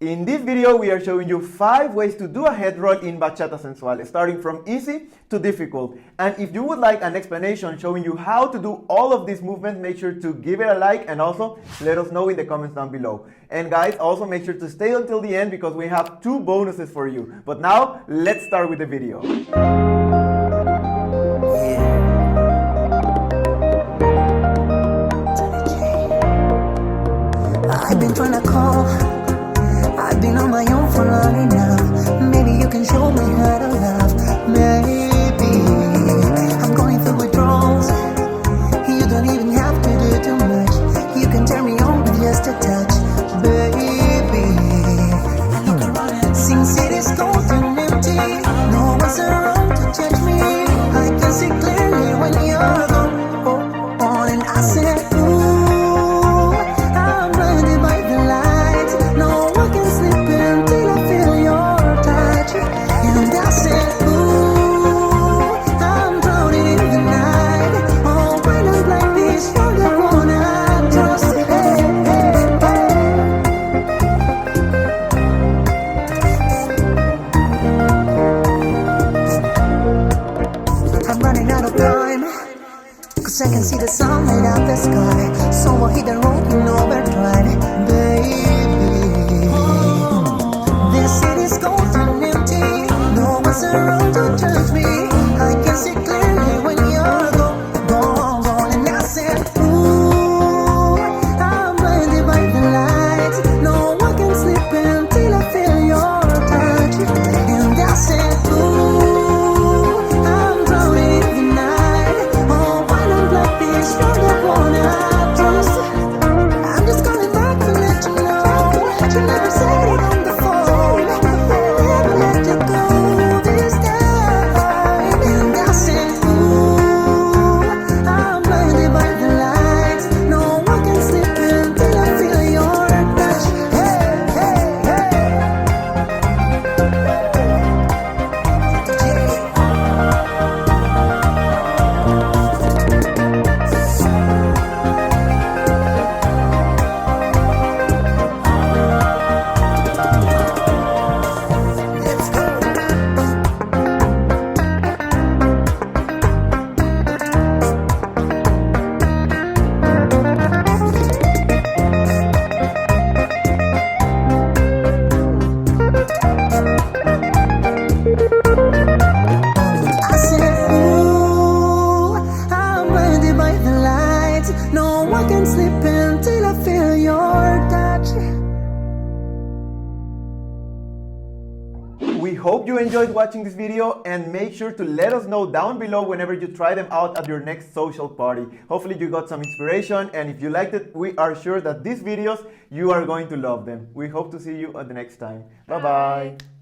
In this video, we are showing you 5 ways to do a head roll in Bachata Sensual, starting from easy to difficult. And if you would like an explanation showing you how to do all of these movements, make sure to give it a like and also let us know in the comments down below. And guys, also make sure to stay until the end because we have 2 bonuses for you. But now, let's start with the video. I've been trying to call, I've been on my own for long enough. Maybe you can show me how to love. Maybe I'm going through withdrawals. You don't even have to do too much. You can turn me on with just a touch, baby. Since it is cold and empty, no one's around to judge me. I can see clearly when you're gone, and I said, I can see the sun light up the sky. So I'll hit the road in overdrive, baby. This city's cold and empty. No one's around to judge me. I can see clearly when you're gone, and I said, ooh, I'm blinded by the lights. No one can sleep until I feel your touch. And I said, ooh, I'm drowning in the night. You're the one I trust. I'm just calling back to let you know. You never said it on the phone. Never let you go this time. And I said, ooh, I'm blinded by the lights. No one can sleep until I feel your touch. Hey, hey, sleep until I feel your touch. We hope you enjoyed watching this video and make sure to let us know down below whenever you try them out at your next social party. Hopefully you got some inspiration, and if you liked it, we are sure that these videos, you are going to love them. We hope to see you at the next time. Bye-bye.